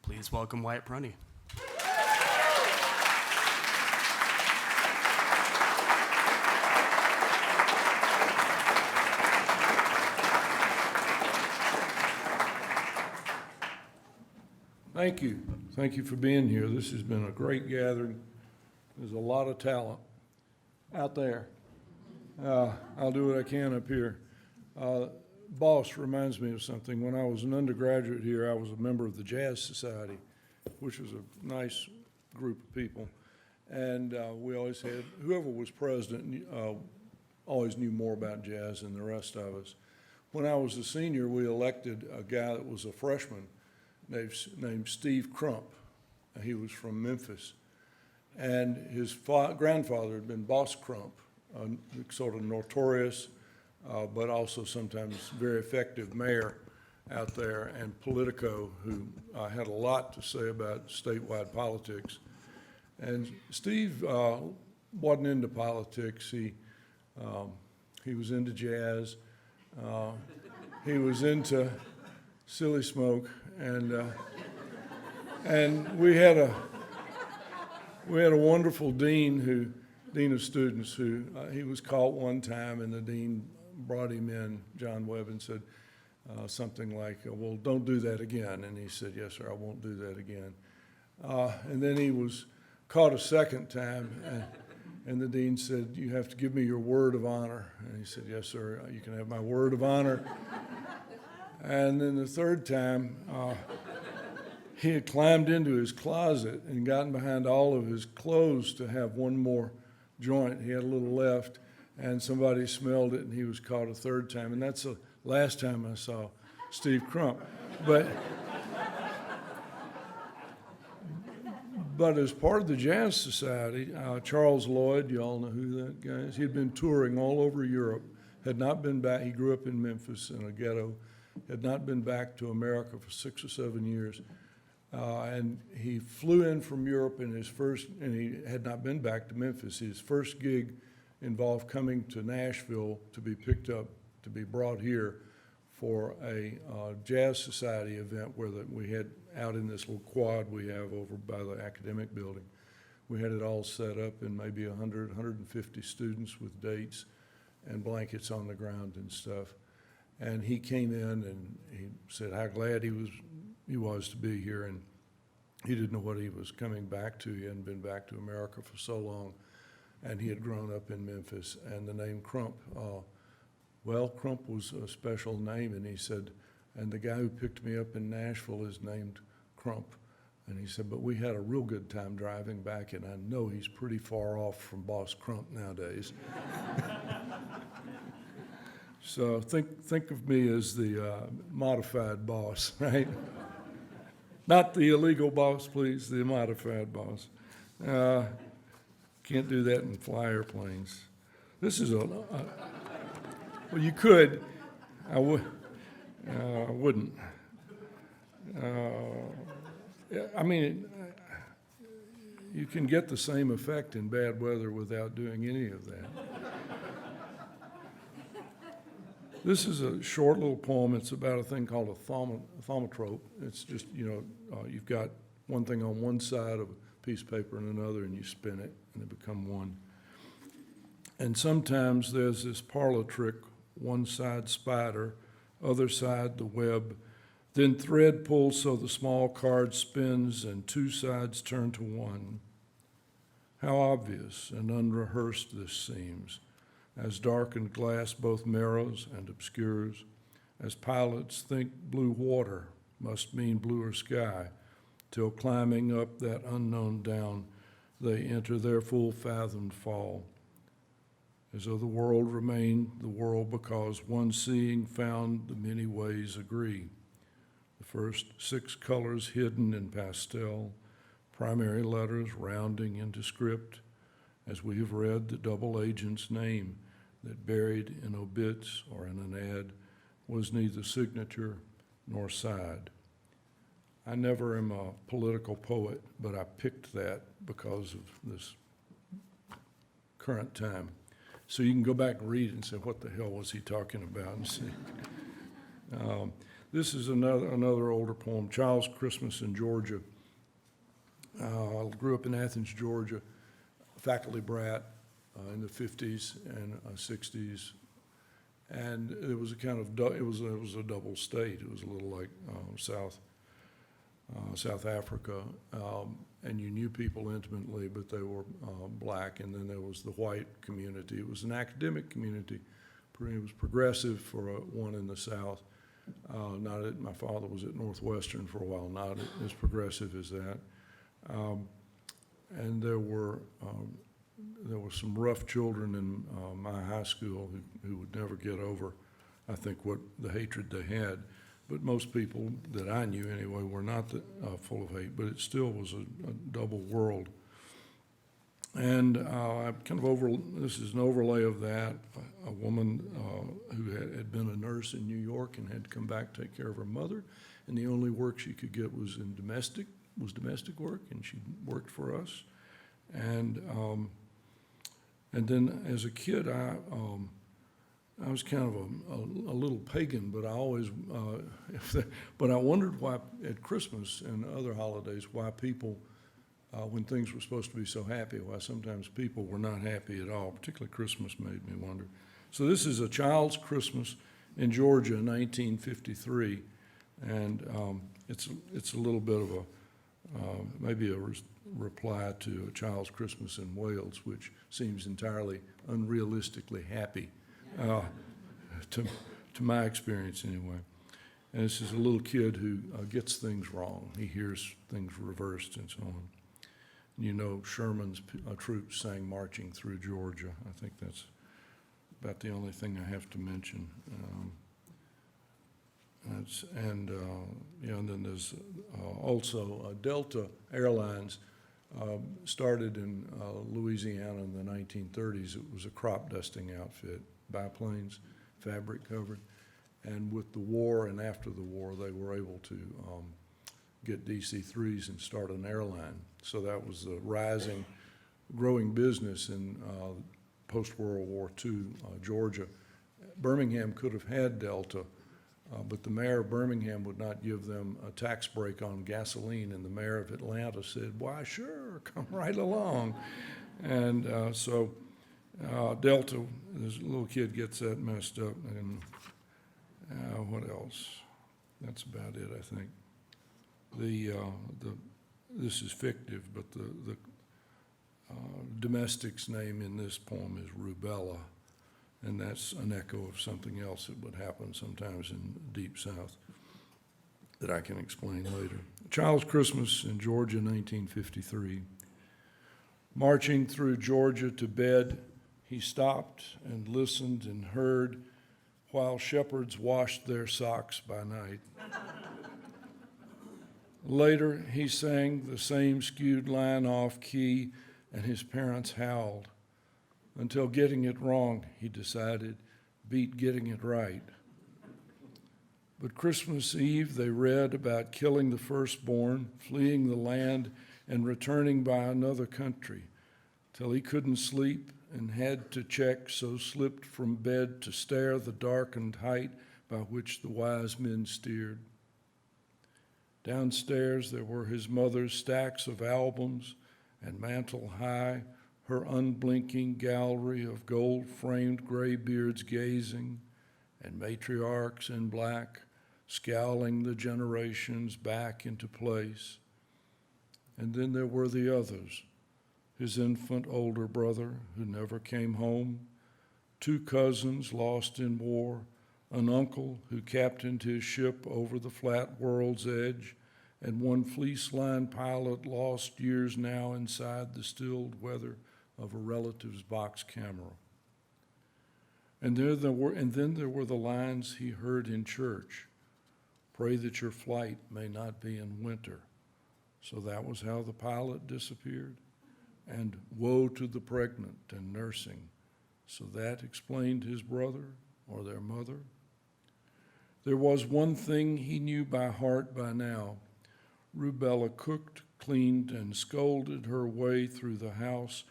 Please welcome Wyatt Prunty. Thank you. Thank you for being here. This has been a great gathering. There's a lot of talent out there. I'll do what I can up here. Boss reminds me of something. When I was an undergraduate here, I was a member of the Jazz Society, which was a nice group of people. And we always had, whoever was president always knew more about jazz than the rest of us. When I was a senior, we elected a guy that was a freshman named Steve Crump. He was from Memphis. And his grandfather had been Boss Crump, sort of notorious, but also sometimes very effective mayor out there, and Politico, who had a lot to say about statewide politics. And Steve wasn't into politics. He was into jazz. He was into Silly Smoke, and we had a wonderful dean of students who he was caught one time, and the dean brought him in, John Webb, and said something like, well, don't do that again. And he said, yes, sir, I won't do that again. And then he was caught a second time, and the dean said, you have to give me your word of honor. And he said, yes, sir, you can have my word of honor. And then the third time, he had climbed into his closet and gotten behind all of his clothes to have one more joint. He had a little left, and somebody smelled it, and he was caught a third time. And that's the last time I saw Steve Crump. But as part of the Jazz Society, Charles Lloyd, you all know who that guy is, he'd been touring all over Europe, had not been back. He grew up in Memphis in a ghetto, had not been back to America for 6 or 7 years. And he flew in from Europe and he had not been back to Memphis. His first gig involved coming to Nashville to be picked up, to be brought here for a Jazz Society event where we had out in this little quad we have over by the academic building. We had it all set up, and maybe 100, 150 students with dates and blankets on the ground and stuff. And he came in and he said how glad he was to be here, and he didn't know what he was coming back to. He hadn't been back to America for so long, and he had grown up in Memphis. And the name Crump, Crump was a special name, and he said, and the guy who picked me up in Nashville is named Crump. And he said, but we had a real good time driving back, and I know he's pretty far off from Boss Crump nowadays. So think of me as the modified boss, right? Not the illegal boss, please, the modified boss. Can't do that in fly airplanes. This is well, you could. I wouldn't. I mean, you can get the same effect in bad weather without doing any of that. This is a short little poem. It's about a thing called a thaumatrope. It's just, you've got one thing on one side of a piece of paper and another, and you spin it, and they become one. And sometimes there's this parlor trick, one side spider, other side the web, then thread pulls so the small card spins and two sides turn to one. How obvious and unrehearsed this seems, as darkened glass both mirrors and obscures, as pilots think blue water must mean bluer sky, till climbing up that unknown down, they enter their full fathomed fall. As though the world remained the world because one seeing found the many ways agree. The first 6 colors hidden in pastel, primary letters rounding into script, as we have read the double agent's name that buried in obits or in an ad was neither signature nor side. I never am a political poet, but I picked that because of this current time. So you can go back and read it and say, what the hell was he talking about? And see. This is another older poem, Child's Christmas in Georgia. I grew up in Athens, Georgia, faculty brat in the 50s and 60s. And it was a kind of, it was a double state. It was a little like South Africa. And you knew people intimately, but they were black. And then there was the white community. It was an academic community. It was progressive for one in the South. My father was at Northwestern for a while, not as progressive as that. And there were some rough children in my high school who would never get over, I think, what the hatred they had. But most people that I knew anyway were not full of hate, but it still was a double world. And I kind of this is an overlay of that. A woman who had been a nurse in New York and had to come back to take care of her mother, and the only work she could get was domestic work, and she worked for us. And then as a kid, I was kind of a little pagan, but I always, but I wondered why at Christmas and other holidays, why people, when things were supposed to be so happy, why sometimes people were not happy at all. Particularly Christmas made me wonder. So this is A Child's Christmas in Georgia, 1953, and it's a little bit of maybe a reply to A Child's Christmas in Wales, which seems entirely unrealistically happy. To my experience anyway. And this is a little kid who gets things wrong. He hears things reversed and so on. You know, Sherman's troops sang Marching Through Georgia. I think that's about the only thing I have to mention. And then there's also Delta Airlines started in Louisiana in the 1930s. It was a crop dusting outfit, biplanes, fabric covered. And with the war and after the war, they were able to get DC-3s and start an airline. So that was a growing business in post-World War II Georgia. Birmingham could have had Delta, but the mayor of Birmingham would not give them a tax break on gasoline, and the mayor of Atlanta said, "Why, sure, come right along." And so Delta, this little kid gets that messed up, and what else? That's about it, I think. This is fictive, but the domestic's name in this poem is Rubella, and that's an echo of something else that would happen sometimes in Deep South that I can explain later. Child's Christmas in Georgia, 1953. Marching through Georgia to bed, he stopped and listened and heard while shepherds washed their socks by night. Later, he sang the same skewed line off key, and his parents howled. Until getting it wrong, he decided, beat getting it right. But Christmas Eve, they read about killing the firstborn, fleeing the land, and returning by another country, till he couldn't sleep and had to check, so slipped from bed to stare the darkened height by which the wise men steered. Downstairs there were his mother's stacks of albums, and mantle high, her unblinking gallery of gold-framed graybeards gazing, and matriarchs in black, scowling the generations back into place. And then there were the others, his infant older brother who never came home, two cousins lost in war, an uncle who captained his ship over the flat world's edge, and one fleece-lined pilot lost years now inside the stilled weather of a relative's box camera. And then there were the lines he heard in church. Pray that your flight may not be in winter. So that was how the pilot disappeared. And woe to the pregnant and nursing. So that explained his brother or their mother. There was one thing he knew by heart by now. Rubella cooked, cleaned, and scolded her way through the house,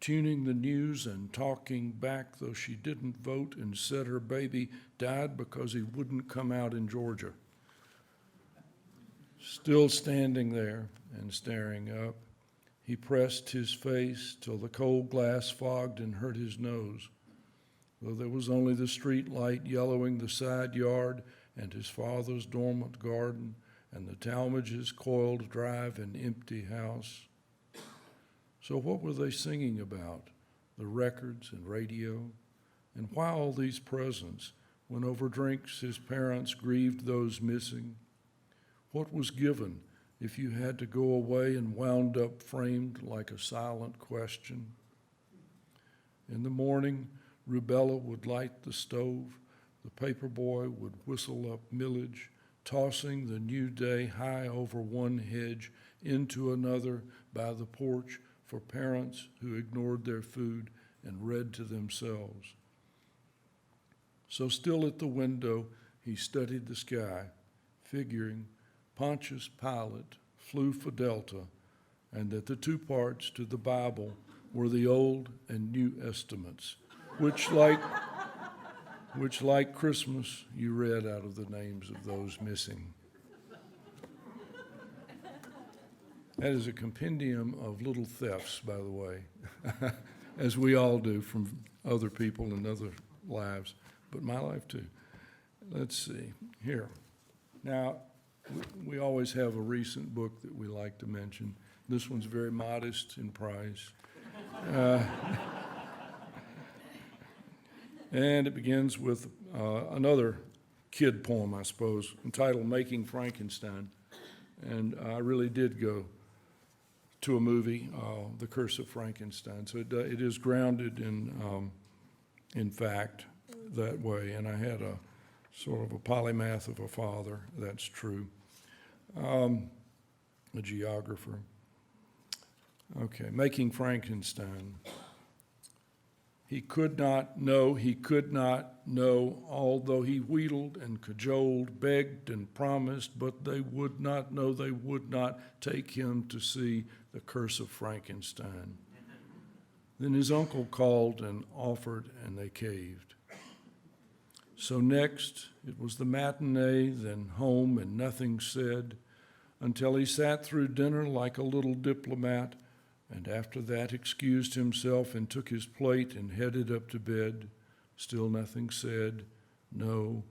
tuning the news and talking back, though she didn't vote and said her baby died because he wouldn't come out in Georgia. Still standing there and staring up, he pressed his face till the cold glass fogged and hurt his nose, though there was only the street light yellowing the side yard and his father's dormant garden and the Talmadge's coiled drive and empty house. So what were they singing about? The records and radio? And why all these presents when over drinks his parents grieved those missing? What was given if you had to go away and wound up framed like a silent question? In the morning, Rubella would light the stove, the paper boy would whistle up millage, tossing the new day high over one hedge into another by the porch for parents who ignored their food and read to themselves. So still at the window, he studied the sky, figuring Pontius Pilate flew for Delta, and that the two parts to the Bible were the Old and New Testaments, which like Christmas, you read out of the names of those missing. That is a compendium of little thefts, by the way, as we all do from other people and other lives, but my life too. Let's see, here. Now, we always have a recent book that we like to mention. This one's very modest in price. And it begins with another kid poem, I suppose, entitled Making Frankenstein. And I really did go to a movie, The Curse of Frankenstein. So it is grounded in fact that way. And I had a sort of a polymath of a father, that's true, a geographer. Okay, Making Frankenstein. He could not know, although he wheedled and cajoled, begged and promised, but they would not know, they would not take him to see The Curse of Frankenstein. Then his uncle called and offered, and they caved. So next, it was the matinee, then home and nothing said, until he sat through dinner like a little diplomat, and after that excused himself and took his plate and headed up to bed. Still nothing said, no.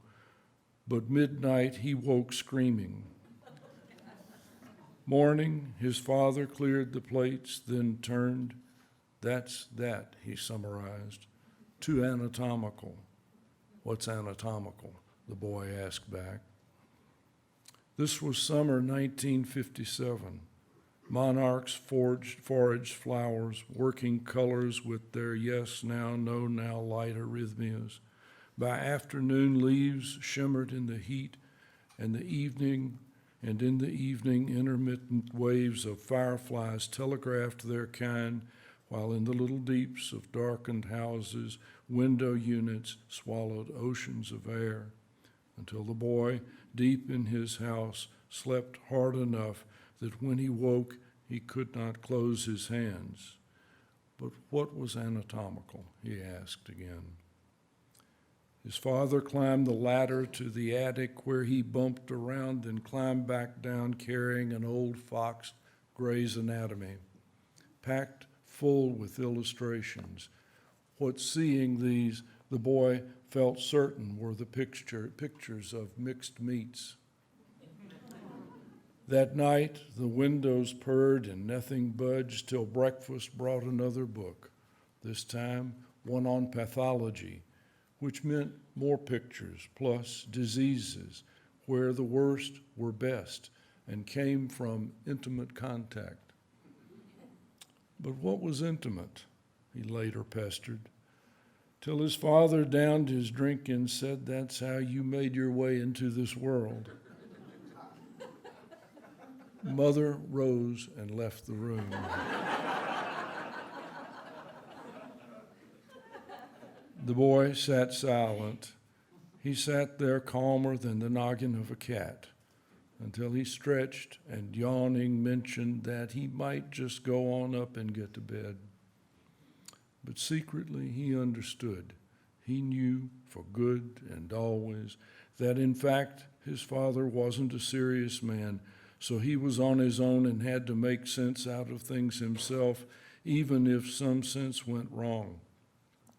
But midnight he woke screaming. Morning, his father cleared the plates, then turned. That's that, he summarized. Too anatomical. What's anatomical? The boy asked back. This was summer 1957. Monarchs foraged flowers, working colors with their yes now, no now light arrhythmias. By afternoon, leaves shimmered in the heat, and in the evening, intermittent waves of fireflies telegraphed their kind, while in the little deeps of darkened houses, window units swallowed oceans of air, until the boy, deep in his house, slept hard enough that when he woke, he could not close his hands. But what was anatomical, he asked again. His father climbed the ladder to the attic where he bumped around and climbed back down carrying an old Fox Gray's Anatomy, packed full with illustrations. What seeing these, the boy felt certain were the pictures of mixed meats. That night, the windows purred and nothing budged till breakfast brought another book, this time one on pathology, which meant more pictures plus diseases where the worst were best and came from intimate contact. But what was intimate? He later pestered, till his father downed his drink and said, that's how you made your way into this world. Mother rose and left the room. The boy sat silent. He sat there calmer than the noggin of a cat until he stretched and yawning mentioned that he might just go on up and get to bed. But secretly he understood. He knew for good and always that in fact his father wasn't a serious man, So he was on his own and had to make sense out of things himself, even if some sense went wrong,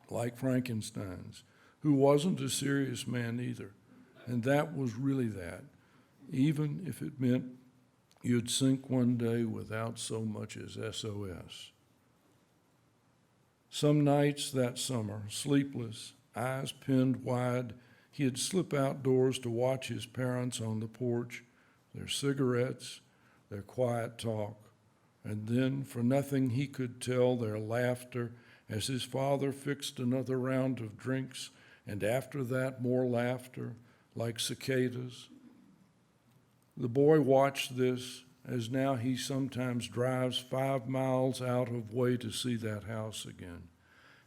like Frankenstein's, who wasn't a serious man either. And that was really that, even if it meant you'd sink one day without so much as SOS. Some nights that summer, sleepless, eyes pinned wide, he'd slip outdoors to watch his parents on the porch, their cigarettes, their quiet talk, and then, for nothing he could tell, their laughter as his father fixed another round of drinks, and after that more laughter, like cicadas. The boy watched this as now he sometimes drives 5 miles out of way to see that house again.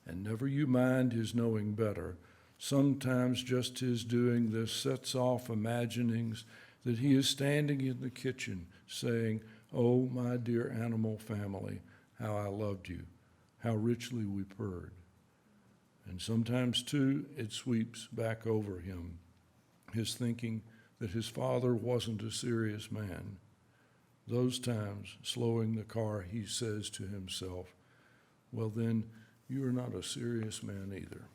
And never you mind his knowing better. Sometimes just his doing this sets off imaginings that he is standing in the kitchen saying, "Oh, my dear animal family, how I loved you, how richly we purred." And sometimes, too, it sweeps back over him, his thinking that his father wasn't a serious man. Those times, slowing the car, he says to himself, "Well, then, you are not a serious man either."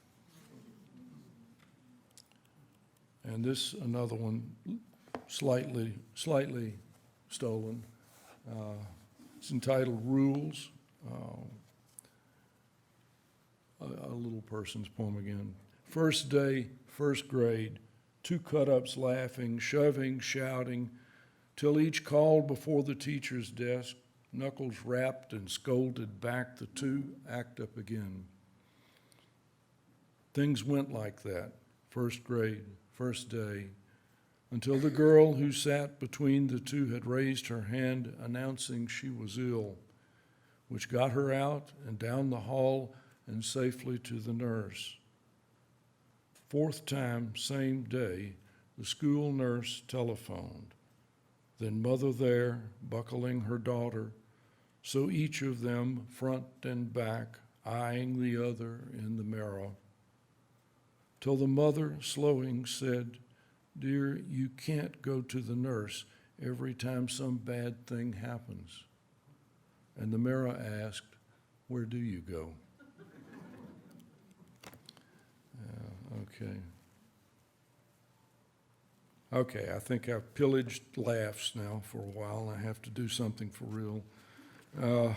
And this, another one, slightly stolen. It's entitled Rules. A little person's poem again. First day, first grade, 2 cut-ups laughing, shoving, shouting, till each called before the teacher's desk, knuckles rapped and scolded back, the 2 act up again. Things went like that, first grade, first day, until the girl who sat between the 2 had raised her hand announcing she was ill, which got her out and down the hall and safely to the nurse. 4th time, same day, the school nurse telephoned. Then mother there, buckling her daughter, so each of them, front and back, eyeing the other in the mirror, till the mother, slowing, said, "Dear, you can't go to the nurse every time some bad thing happens." And the mirror asked, "Where do you go?" Okay, I think I've pillaged laughs now for a while. I have to do something for real, or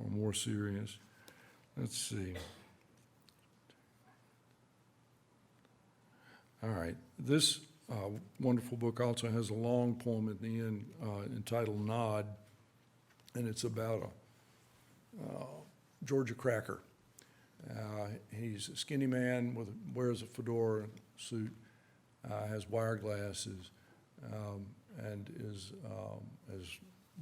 more serious. Let's see. All right, this wonderful book also has a long poem at the end entitled Nod, and it's about a Georgia cracker. He's a skinny man wears a fedora suit, has wire glasses, and is, as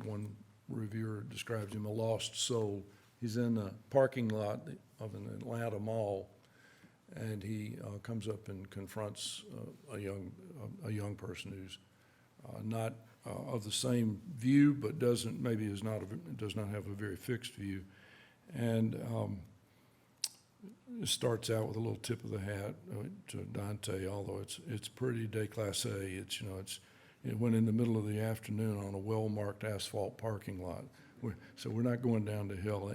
one reviewer describes him, a lost soul. He's in the parking lot of an Atlanta mall, and he comes up and confronts a young person who's not of the same view, but does not have a very fixed view, and it starts out with a little tip of the hat to Dante, although it's pretty déclassé. It went in the middle of the afternoon on a well-marked asphalt parking lot. So we're not going down to hell.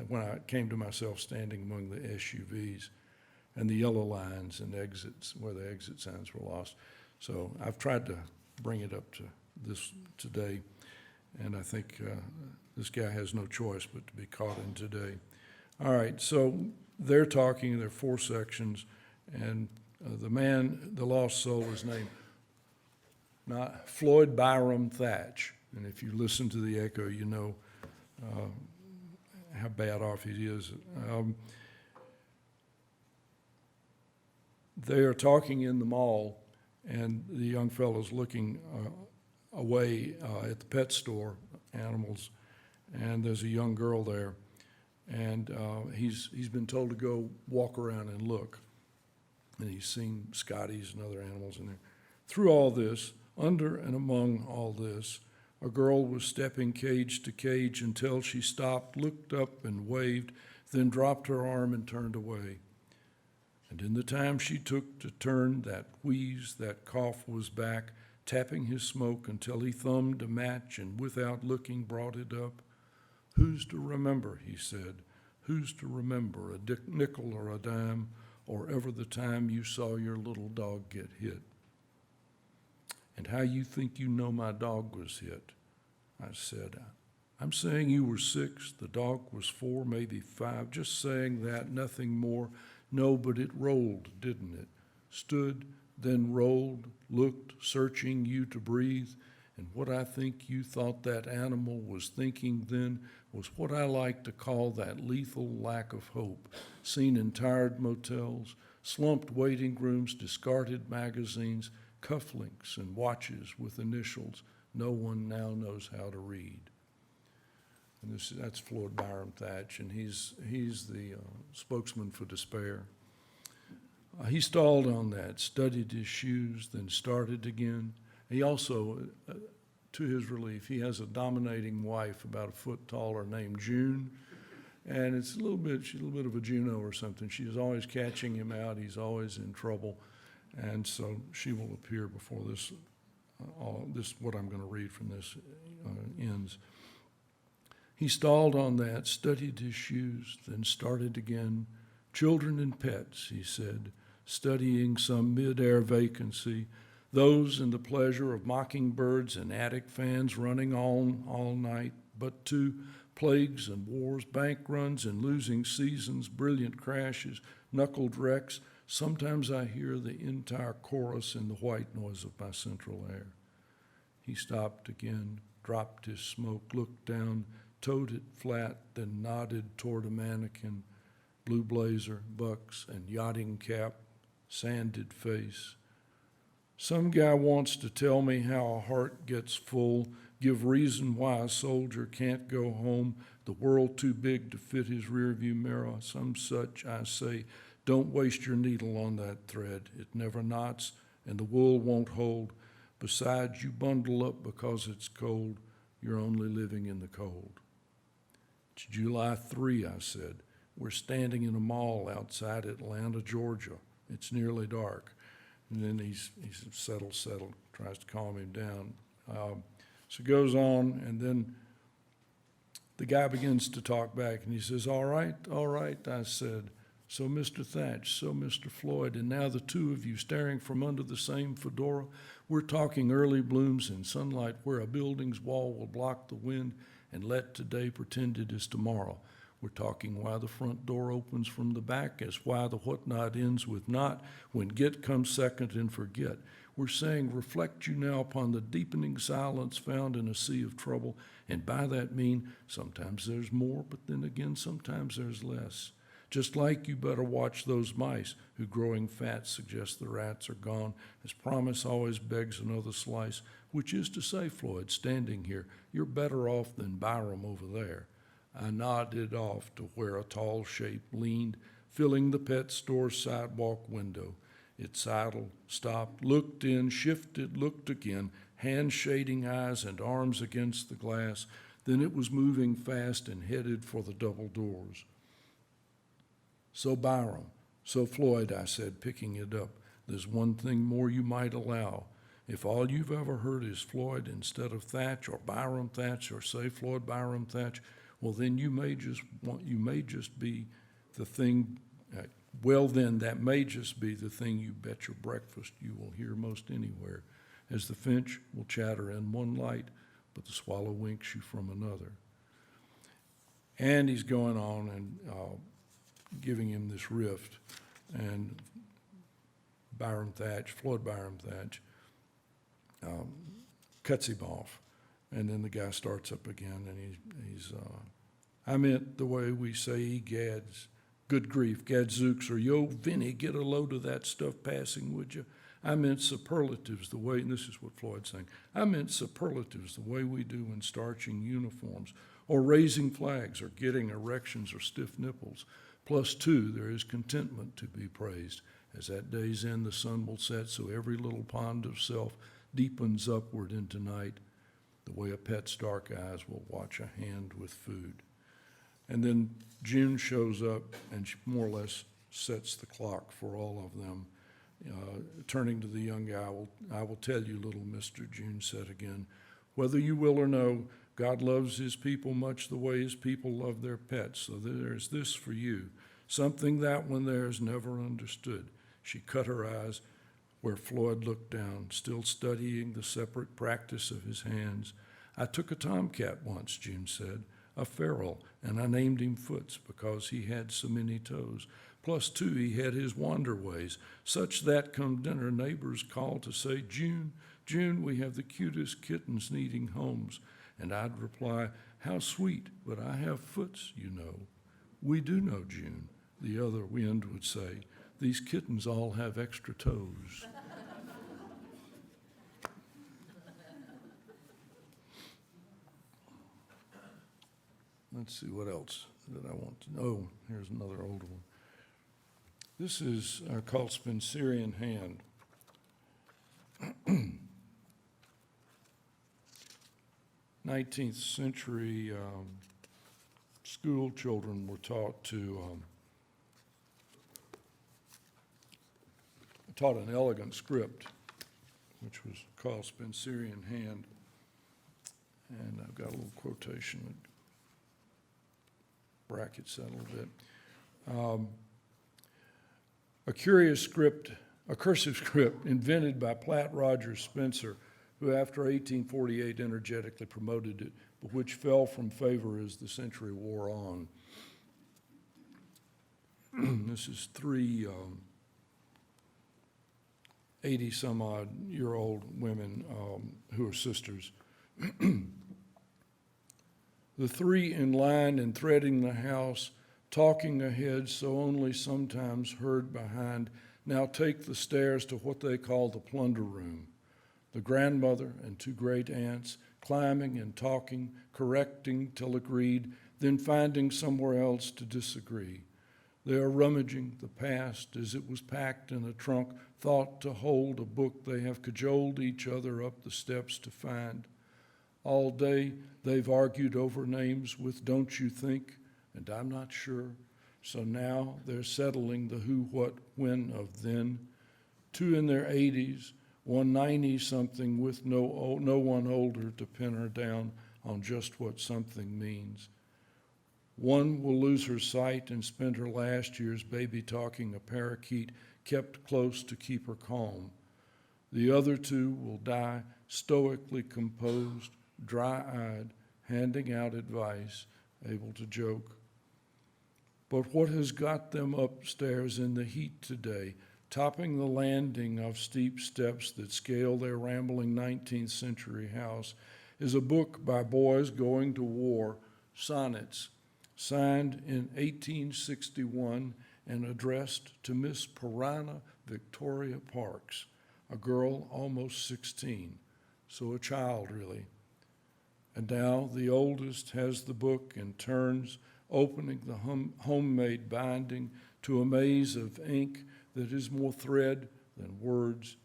When I came to myself standing among the SUVs and the yellow lines and exits where the exit signs were lost. So I've tried to bring it up to this today, and I think this guy has no choice but to be caught in today. All right, so they're talking, there are 4 sections, and the lost soul is named not Floyd Byram Thatch. And if you listen to the echo, you know how bad off he is. They are talking in the mall, and the young fellow's looking away at the pet store, animals, and there's a young girl there. And he's been told to go walk around and look. And he's seen Scotties and other animals in there. Through all this, under and among all this, a girl was stepping cage to cage until she stopped, looked up and waved, then dropped her arm and turned away. And in the time she took to turn, that wheeze, that cough was back, tapping his smoke until he thumbed a match and without looking brought it up. "Who's to remember," he said, "who's to remember a nickel or a dime or ever the time you saw your little dog get hit? And how you think you know my dog was hit?" I said, "I'm saying you were 6, the dog was 4, maybe 5, just saying that, nothing more. No, but it rolled, didn't it? Stood, then rolled, looked, searching you to breathe. And what I think you thought that animal was thinking then was what I like to call that lethal lack of hope, seen in tired motels, slumped waiting rooms, discarded magazines, cufflinks and watches with initials no one now knows how to read." And that's Floyd Byram Thatch, and he's the spokesman for Despair. He stalled on that, studied his shoes, then started again. He also, to his relief, he has a dominating wife about a foot taller named June, and she's a little bit of a Juno or something. She's always catching him out. He's always in trouble, and so she will appear before this what I'm going to read from this ends. He stalled on that, studied his shoes, then started again. "Children and pets," he said, studying some mid-air vacancy, those in the pleasure of mockingbirds and attic fans running on all night, but to plagues and wars, bank runs and losing seasons, brilliant crashes, knuckled wrecks. Sometimes I hear the entire chorus in the white noise of my central air. He stopped again, dropped his smoke, looked down, toed it flat, then nodded toward a mannequin, blue blazer, bucks, and yachting cap, sanded face. "Some guy wants to tell me how a heart gets full, give reason why a soldier can't go home, the world too big to fit his rearview mirror, some such, I say. Don't waste your needle on that thread. It never knots, and the wool won't hold. Besides, you bundle up because it's cold. You're only living in the cold." "It's July 3, I said. "We're standing in a mall outside Atlanta, Georgia. It's nearly dark." And then he's settled, tries to calm him down. So it goes on, and then the guy begins to talk back, and he says, all right, I said. "So, Mr. Thatch, so, Mr. Floyd, and now the two of you staring from under the same fedora. We're talking early blooms in sunlight where a building's wall will block the wind and let today pretend it is tomorrow. We're talking why the front door opens from the back as why the whatnot ends with not, when get comes second and forget. We're saying reflect you now upon the deepening silence found in a sea of trouble, and by that mean sometimes there's more, but then again sometimes there's less. Just like you better watch those mice who growing fat suggest the rats are gone, as promise always begs another slice, which is to say, Floyd, standing here, you're better off than Byram over there." I nodded off to where a tall shape leaned, filling the pet store sidewalk window. It sidled, stopped, looked in, shifted, looked again, hands shading eyes and arms against the glass. Then it was moving fast and headed for the double doors. "So Byram, so Floyd," I said, picking it up, "there's one thing more you might allow. If all you've ever heard is Floyd instead of Thatch, or Byram Thatch, or say Floyd Byram Thatch, well, then that may just be the thing you bet your breakfast you will hear most anywhere, as the finch will chatter in one light, but the swallow winks you from another." And he's going on and giving him this riff, and Floyd Byram Thatch, cuts him off. And then the guy starts up again, and he's "I meant the way we say egads. Good grief, gadzooks, or yo, Vinny, get a load of that stuff passing, would you? I meant superlatives the way," and this is what Floyd's saying, "I meant superlatives the way we do in starching uniforms, or raising flags, or getting erections, or stiff nipples. Plus, too, there is contentment to be praised. As at day's end the sun will set, so every little pond of self deepens upward into night, the way a pet's dark eyes will watch a hand with food." And then June shows up, and she more or less sets the clock for all of them. Turning to the young guy, I will tell you, little mister, June said again, whether you will or no, God loves his people much the way his people love their pets. So there's this for you, something that one there has never understood. She cut her eyes where Floyd looked down, still studying the separate practice of his hands. I took a tomcat once, June said, a feral, and I named him Foots because he had so many toes. Plus, too, he had his wander ways, such that come dinner neighbors called to say, June, June, we have the cutest kittens needing homes. And I'd reply, how sweet, but I have Foots, you know. We do know, June, the other wind would say. These kittens all have extra toes. Let's see what else that I want to know. Oh, here's another older one. This is called Spencerian Hand. 19th century school children were taught an elegant script, which was called Spencerian Hand. And I've got a little quotation that brackets that a little bit. A cursive script invented by Platt Rogers Spencer, who after 1848 energetically promoted it, but which fell from favor as the century wore on. This is three 80-some-odd-year-old women who are sisters. The three in line and threading the house, talking ahead so only sometimes heard behind, now take the stairs to what they call the plunder room. The grandmother and two great aunts climbing and talking, correcting till agreed, then finding somewhere else to disagree. They are rummaging the past as it was packed in a trunk, thought to hold a book they have cajoled each other up the steps to find. All day they've argued over names with don't you think, and I'm not sure. So now they're settling the who, what, when of then. Two in their 80s, one 90-something with no one older to pin her down on just what something means. One will lose her sight and spend her last years baby-talking a parakeet kept close to keep her calm. The other two will die stoically composed, dry-eyed, handing out advice, able to joke. But what has got them upstairs in the heat today, topping the landing of steep steps that scale their rambling 19th century house, is a book by boys going to war, sonnets, signed in 1861 and addressed to Miss Piranha Victoria Parks, a girl almost 16, so a child really. And now the oldest has the book and turns, opening the homemade binding to a maze of ink that is more thread than words,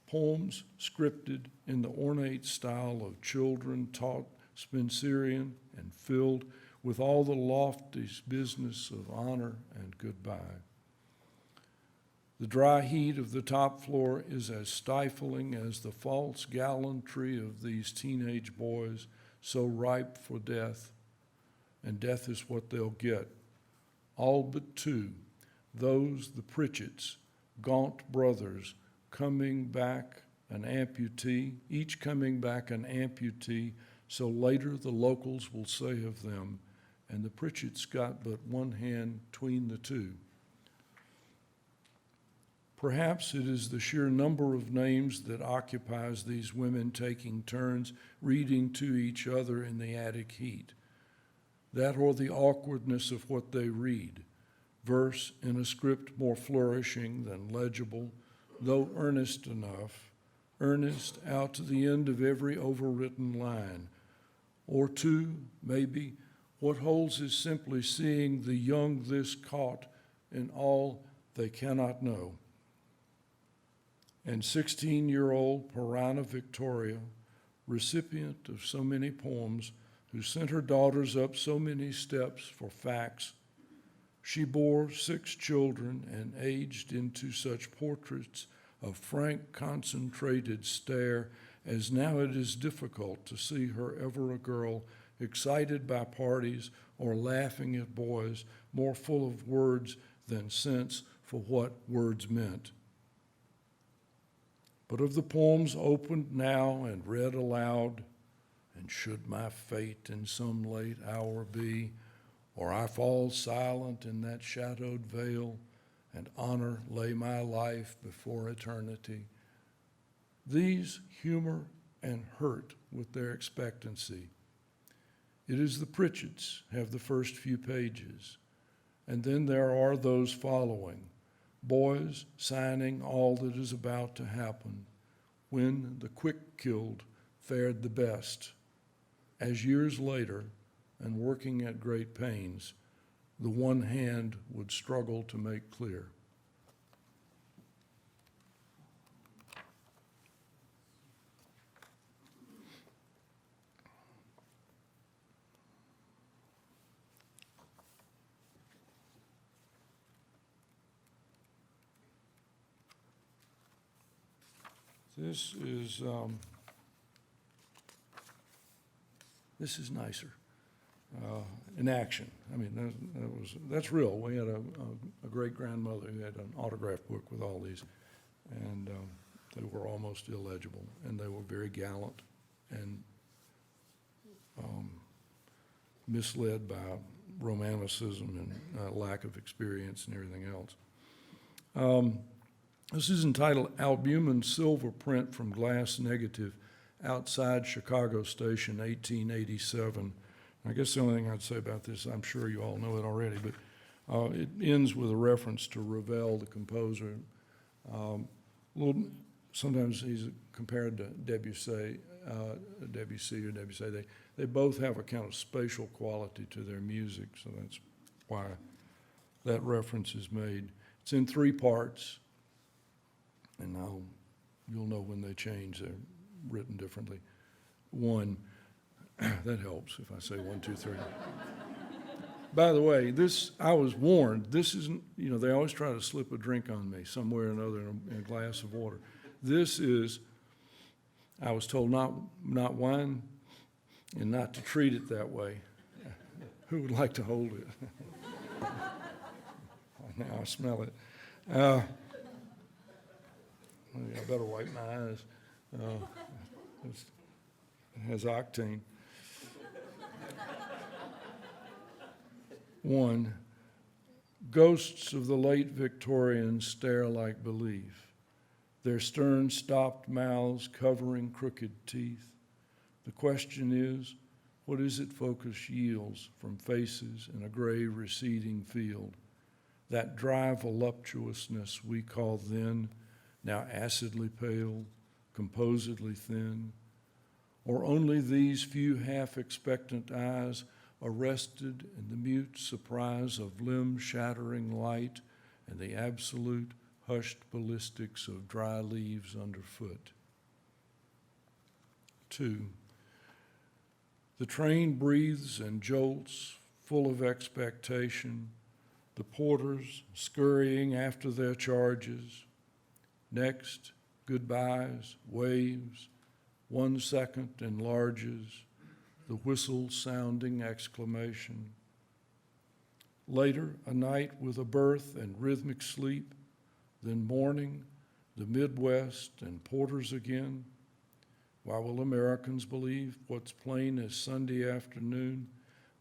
poems scripted in the ornate style of children taught Spencerian and filled with all the loftiest business of honor and goodbye. The dry heat of the top floor is as stifling as the false gallantry of these teenage boys, so ripe for death, and death is what they'll get. All but two, those the Pritchetts, gaunt brothers, coming back an amputee, each coming back an amputee, so later the locals will say of them, and the Pritchetts got but one hand between the two. Perhaps it is the sheer number of names that occupies these women taking turns reading to each other in the attic heat. That or the awkwardness of what they read, verse in a script more flourishing than legible, though earnest enough, earnest out to the end of every overwritten line. Or two, maybe, what holds is simply seeing the young this caught in all they cannot know. And 16-year-old Piranha Victoria, recipient of so many poems, who sent her daughters up so many steps for facts. She bore 6 children and aged into such portraits a frank, concentrated stare, as now it is difficult to see her ever a girl, excited by parties or laughing at boys, more full of words than sense for what words meant. But of the poems opened now and read aloud, and should my fate in some late hour be, or I fall silent in that shadowed vale, and honor lay my life before eternity, these humor and hurt with their expectancy. It is the Pritchetts have the first few pages, and then there are those following, boys signing all that is about to happen, when the quick-killed fared the best, as years later, and working at great pains, the one hand would struggle to make clear. This is nicer. In action. I mean, that's real. We had a great-grandmother who had an autograph book with all these, and they were almost illegible, and they were very gallant and misled by romanticism and lack of experience and everything else. This is entitled Albumin Silver Print from Glass Negative, Outside Chicago Station, 1887. I guess the only thing I'd say about this, I'm sure you all know it already, but it ends with a reference to Ravel, the composer. Sometimes he's compared to Debussy or Debussy. They both have a kind of spatial quality to their music, so that's why that reference is made. It's in 3 parts, and you'll know when they change. They're written differently. 1. That helps if I say 1, 2, 3. By the way, I was warned, this isn't, they always try to slip a drink on me somewhere or another in a glass of water. This is, I was told not wine and not to treat it that way. Who would like to hold it? Now I smell it. I better wipe my eyes. It has octane. 1, ghosts of the late Victorians stare like belief, their stern stopped mouths covering crooked teeth. The question is, what is it focus yields from faces in a gray receding field? That dry voluptuousness we call then, now acidly pale, composedly thin, or only these few half-expectant eyes arrested in the mute surprise of limb-shattering light and the absolute hushed ballistics of dry leaves underfoot. 2, the train breathes and jolts, full of expectation, the porters scurrying after their charges. Next, goodbyes, waves, 1 second enlarges, the whistle-sounding exclamation. Later, a night with a birth and rhythmic sleep, then morning, the Midwest and porters again. Why will Americans believe what's plain as Sunday afternoon,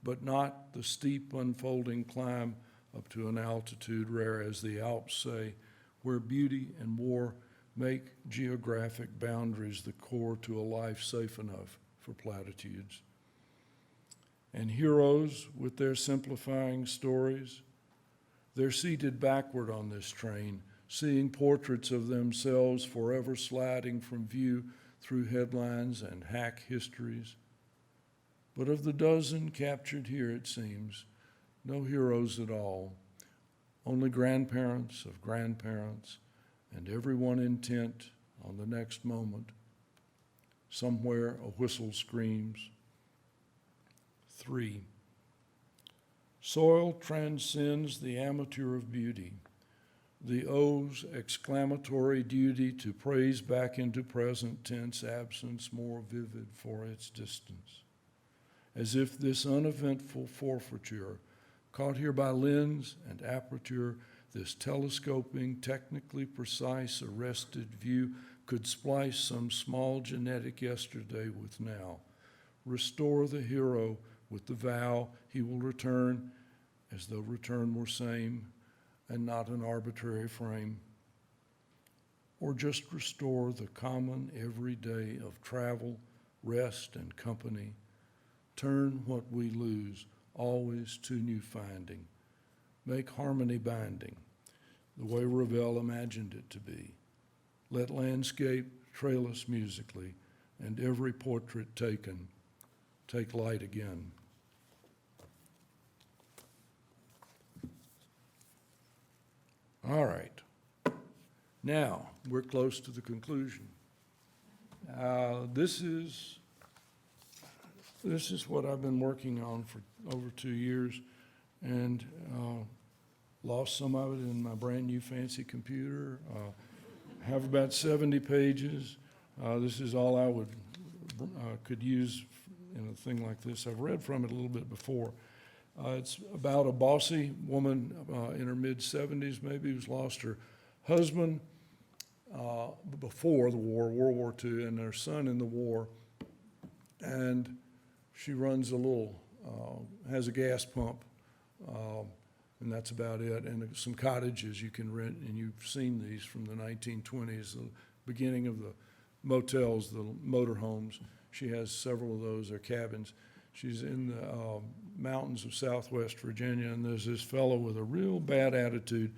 but not the steep unfolding climb up to an altitude rare as the Alps say, where beauty and war make geographic boundaries the core to a life safe enough for platitudes? And heroes with their simplifying stories, they're seated backward on this train, seeing portraits of themselves forever sliding from view through headlines and hack histories. But of the dozen captured here, it seems, no heroes at all, only grandparents of grandparents, and everyone intent on the next moment. Somewhere a whistle screams. 3, soil transcends the amateur of beauty. the O's exclamatory duty to praise back into present tense absence more vivid for its distance. As if this uneventful forfeiture, caught here by lens and aperture, this telescoping, technically precise, arrested view could splice some small genetic yesterday with now, restore the hero with the vow he will return as though return were same and not an arbitrary frame, or just restore the common everyday of travel, rest, and company, turn what we lose always to new finding, make harmony binding, the way Ravel imagined it to be. Let landscape trail us musically, and every portrait taken take light again. All right. Now, we're close to the conclusion. This is what I've been working on for over 2 years, and lost some of it in my brand new fancy computer. Have about 70 pages. This is all I could use in a thing like this. I've read from it a little bit before. It's about a bossy woman in her mid-70s, maybe, who's lost her husband before the war, World War II, and their son in the war. And she runs has a gas pump, and that's about it. And some cottages you can rent, and you've seen these from the 1920s, the beginning of the motels, the motorhomes. She has several of those, they're cabins. She's in the mountains of Southwest Virginia, and there's this fellow with a real bad attitude,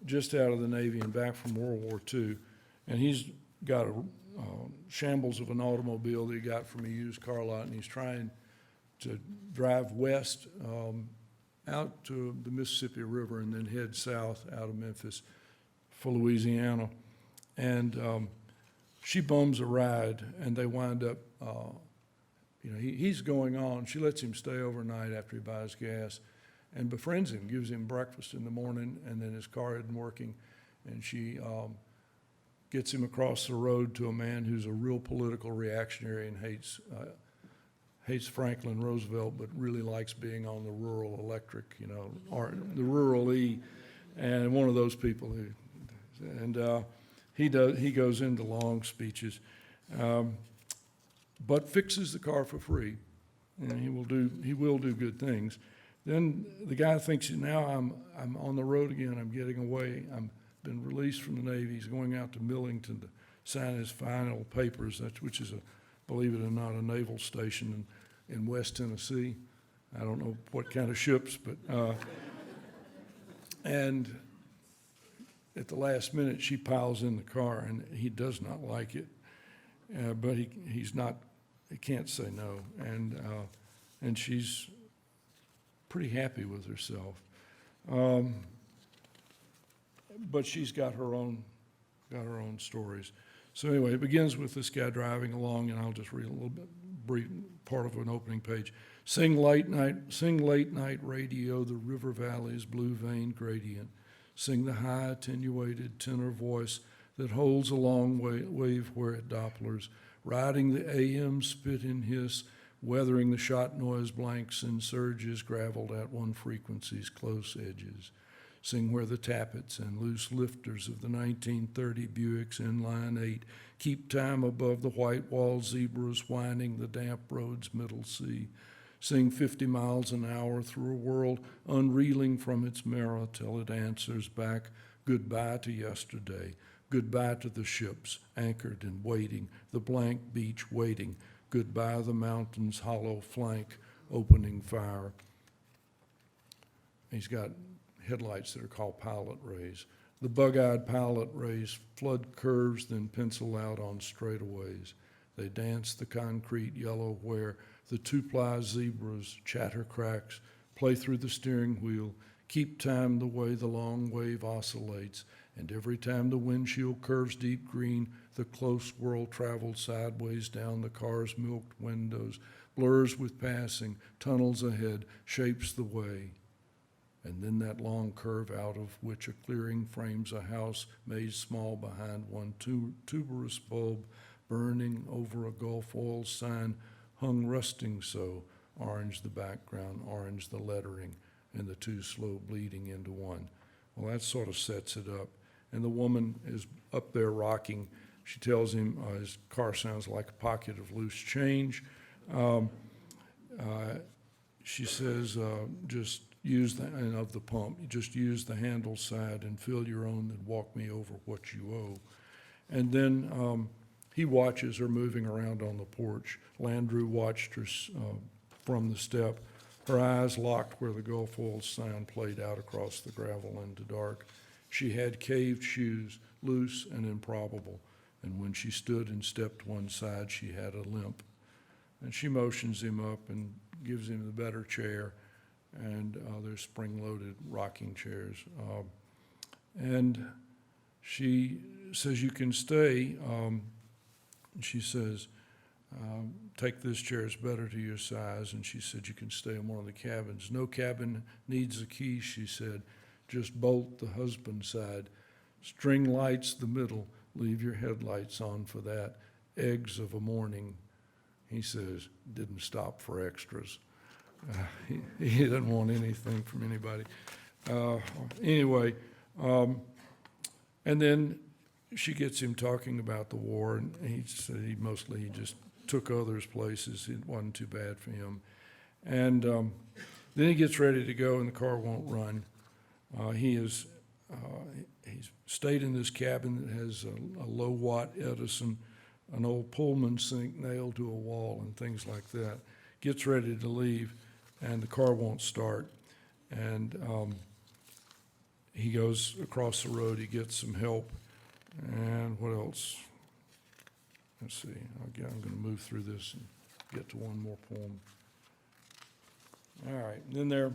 just out of the Navy and back from World War II, and he's got a shambles of an automobile that he got from a used car lot, and he's trying to drive west out to the Mississippi River and then head south out of Memphis for Louisiana. And she bums a ride, and they wind up, he's going on. She lets him stay overnight after he buys gas and befriends him, gives him breakfast in the morning, and then his car isn't working. And she gets him across the road to a man who's a real political reactionary and hates Franklin Roosevelt, but really likes being on the rural electric, or the rural E, and one of those people he goes into long speeches, but fixes the car for free, and he will do good things. Then the guy thinks, now I'm on the road again. I'm getting away. I'm been released from the Navy. He's going out to Millington to sign his final papers, which is believe it or not, a naval station in West Tennessee. I don't know what kind of ships, but and at the last minute she piles in the car, and he does not like it, but he can't say no, and she's pretty happy with herself, but she's got her own stories. So anyway, it begins with this guy driving along, and I'll just read a little bit brief part of an opening page. Sing late night radio, the river valley's blue veined gradient. Sing the high attenuated tenor voice that holds a long wave where it dopplers, riding the AM spit and hiss, weathering the shot noise blanks and surges graveled at one frequency's close edges. Sing where the tappets and loose lifters of the 1930 Buicks inline 8 keep time above the white-walled zebras whining the damp road's middle sea. Sing 50 miles an hour through a world unreeling from its mirror till it answers back, goodbye to yesterday, goodbye to the ships anchored and waiting, the blank beach waiting, goodbye the mountain's hollow flank opening fire. He's got headlights that are called pilot rays. The bug-eyed pilot rays flood curves, then pencil out on straightaways. They dance the concrete yellow where the two-ply zebras, chatter cracks, play through the steering wheel, keep time the way the long wave oscillates, and every time the windshield curves deep green, the close whirl travels sideways down the car's milked windows, blurs with passing, tunnels ahead, shapes the way. and then that long curve out of which a clearing frames a house made small behind one tuberous bulb burning over a Gulf oil sign hung rusting so, orange the background, orange the lettering, and the two slow bleeding into one. Well, that sort of sets it up. And the woman is up there rocking. She tells him his car sounds like a pocket of loose change. She says, just use the, and of the pump, you just use the handle side and fill your own and walk me over what you owe. And then he watches her moving around on the porch. Landrew watched her from the step, her eyes locked where the Gulf oil sign played out across the gravel into dark. She had caved shoes, loose and improbable, and when she stood and stepped one side, she had a limp. And she motions him up and gives him the better chair, and they're spring-loaded rocking chairs. And she says, you can stay. She says, take this chair, it's better to your size. And she said, you can stay in one of the cabins. No cabin needs a key, she said. Just bolt the husband side. String lights the middle. Leave your headlights on for that. Eggs of a morning, he says, didn't stop for extras. He didn't want anything from anybody. Anyway, and then she gets him talking about the war, and he said he just took others places. It wasn't too bad for him. And then he gets ready to go, and the car won't run. He's stayed in this cabin that has a low-watt Edison, an old Pullman sink nailed to a wall, and things like that. Gets ready to leave, and the car won't start. And he goes across the road. He gets some help. And what else? Let's see. Again, I'm going to move through this and get to one more poem. All right. Then there,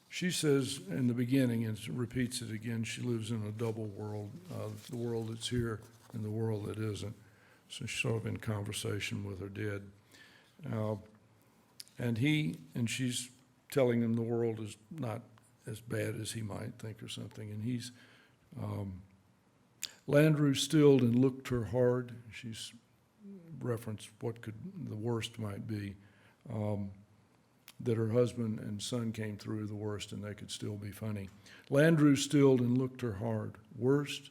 she says in the beginning, and repeats it again, she lives in a double world, the world that's here and the world that isn't. So she's sort of in conversation with her dad. And she's telling him the world is not as bad as he might think or something. And he's, Landrew stilled and looked her hard. She's referenced what the worst might be. That her husband and son came through the worst and they could still be funny. Landrew stilled and looked her hard. Worst?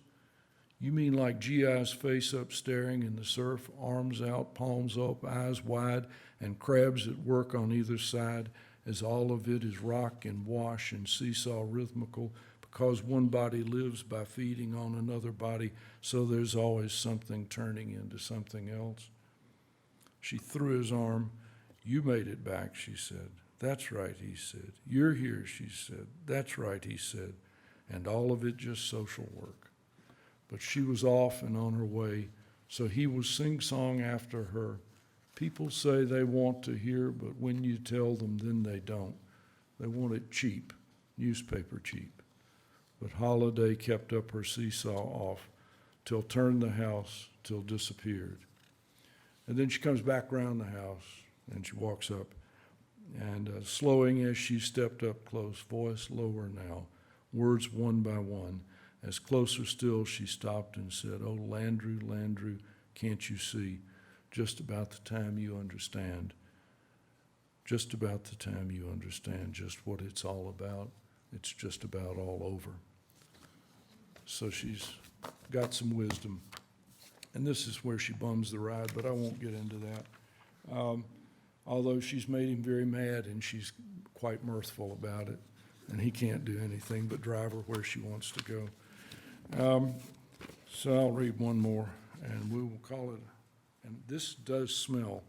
You mean like G.I.'s face up staring in the surf, arms out, palms up, eyes wide, and crabs at work on either side, as all of it is rock and wash and seesaw rhythmical, because one body lives by feeding on another body, so there's always something turning into something else. She threw his arm. You made it back, she said. That's right, he said. You're here, she said. That's right, he said. And all of it just social work. But she was off and on her way, so he was sing-song after her. People say they want to hear, but when you tell them, then they don't. They want it cheap, newspaper cheap. But Holiday kept up her seesaw off, till turned the house, till disappeared. And then she comes back around the house, and she walks up, and slowing as she stepped up close, voice lower now, words one by one. As closer still, she stopped and said, oh, Landrew, Landrew, can't you see? Just about the time you understand. Just about the time you understand just what it's all about. It's just about all over. So she's got some wisdom. And this is where she bums the ride, but I won't get into that. Although she's made him very mad, and she's quite mirthful about it. And he can't do anything but drive her where she wants to go. So I'll read one more, and we will call it, and this does smell.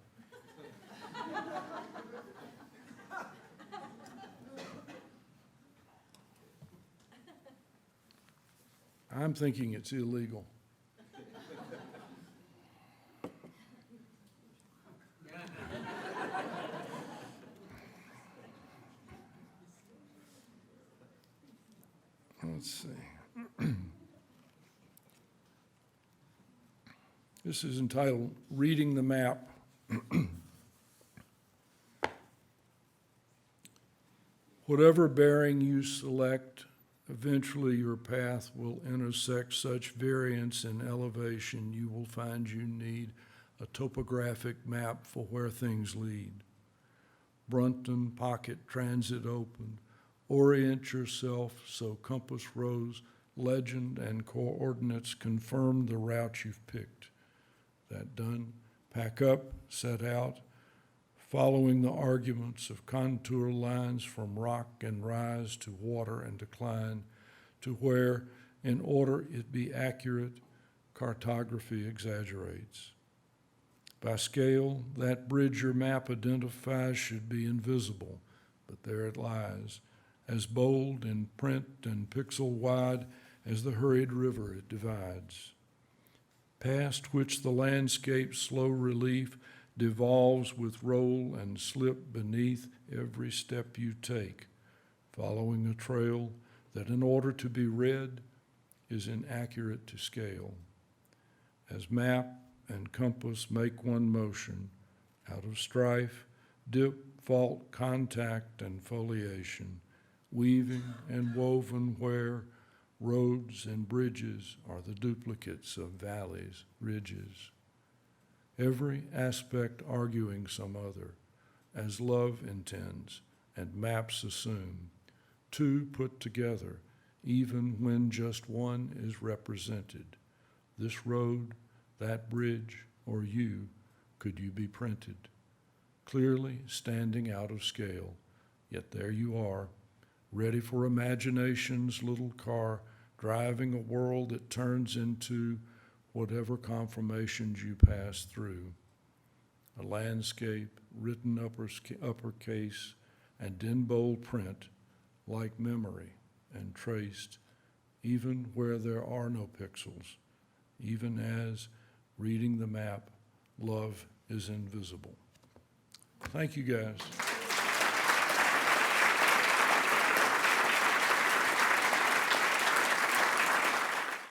I'm thinking it's illegal. Let's see. This is entitled Reading the Map. Whatever bearing you select, eventually your path will intersect such variance in elevation you will find you need a topographic map for where things lead. Brunton Pocket Transit open. Orient yourself so compass rose, legend, and coordinates confirm the route you've picked. That done, pack up, set out, following the arguments of contour lines from rock and rise to water and decline, to where, in order it be accurate, cartography exaggerates. By scale, that bridge your map identifies should be invisible, but there it lies, as bold in print and pixel wide as the hurried river it divides, past which the landscape's slow relief devolves with roll and slip beneath every step you take, following a trail that in order to be read is inaccurate to scale. As map and compass make one motion, out of strife, dip, fault, contact, and foliation, weaving and woven where roads and bridges are the duplicates of valleys, ridges. Every aspect arguing some other, as love intends and maps assume, two put together, even when just one is represented. This road, that bridge, or you, could you be printed? Clearly standing out of scale, yet there you are, ready for imagination's little car, driving a world that turns into whatever confirmations you pass through. A landscape written uppercase and in bold print, like memory, and traced, even where there are no pixels, even as, reading the map, love is invisible. Thank you, guys.